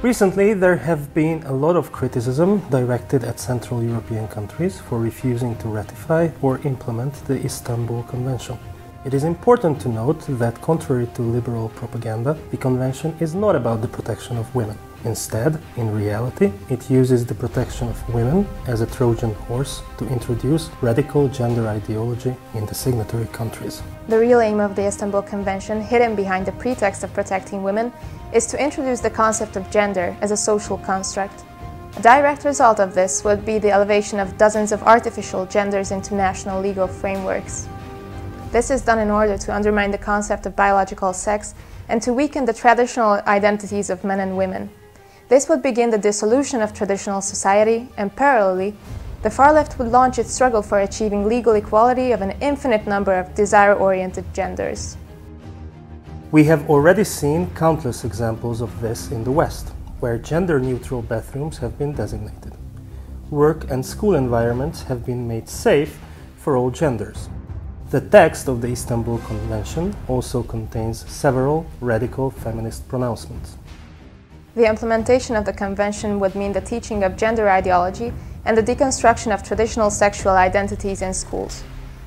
Recently, there have been a lot of criticism directed at Central European countries for refusing to ratify or implement the Istanbul Convention. It is important to note that, contrary to liberal propaganda, the Convention is not about the protection of women. Instead, in reality, it uses the protection of women as a Trojan horse to introduce radical gender ideology in the signatory countries. The real aim of the Istanbul Convention, hidden behind the pretext of protecting women, is to introduce the concept of gender as a social construct. A direct result of this would be the elevation of dozens of artificial genders into national legal frameworks. This is done in order to undermine the concept of biological sex and to weaken the traditional identities of men and women. This would begin the dissolution of traditional society, and parallelly, the far left would launch its struggle for achieving legal equality of an infinite number of desire-oriented genders. We have already seen countless examples of this in the West, where gender-neutral bathrooms have been designated. Work and school environments have been made safe for all genders. The text of the Istanbul Convention also contains several radical feminist pronouncements. The implementation of the Convention would mean the teaching of gender ideology and the deconstruction of traditional sexual identities in schools.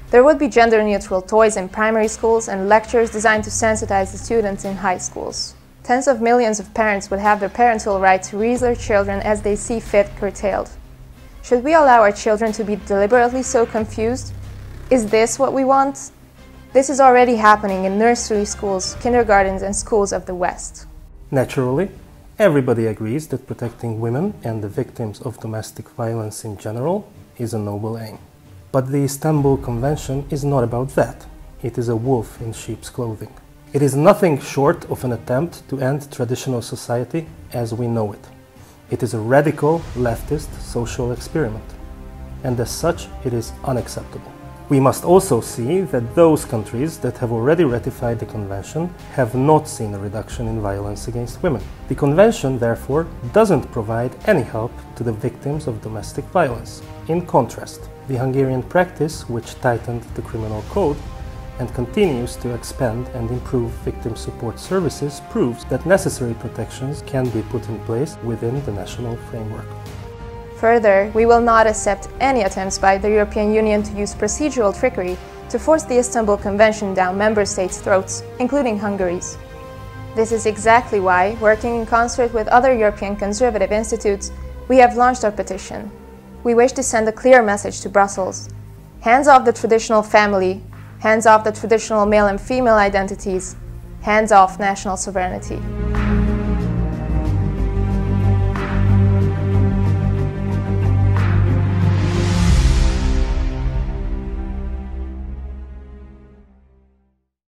There would be gender-neutral toys in primary schools and lectures designed to sensitize the students in high schools. Tens of millions of parents would have their parental right to raise their children as they see fit curtailed. Should we allow our children to be deliberately so confused? Is this what we want? This is already happening in nursery schools, kindergartens, and schools of the West. Naturally, everybody agrees that protecting women and the victims of domestic violence in general is a noble aim. But the Istanbul Convention is not about that. It is a wolf in sheep's clothing. It is nothing short of an attempt to end traditional society as we know it. It is a radical leftist social experiment, and as such it is unacceptable. We must also see that those countries that have already ratified the Convention have not seen a reduction in violence against women. The Convention, therefore, doesn't provide any help to the victims of domestic violence. In contrast, the Hungarian practice, which tightened the criminal code and continues to expand and improve victim support services, proves that necessary protections can be put in place within the national framework. Further, we will not accept any attempts by the European Union to use procedural trickery to force the Istanbul Convention down member states' throats, including Hungary's. This is exactly why, working in concert with other European conservative institutes, we have launched our petition. We wish to send a clear message to Brussels. Hands off the traditional family, hands off the traditional male and female identities, hands off national sovereignty.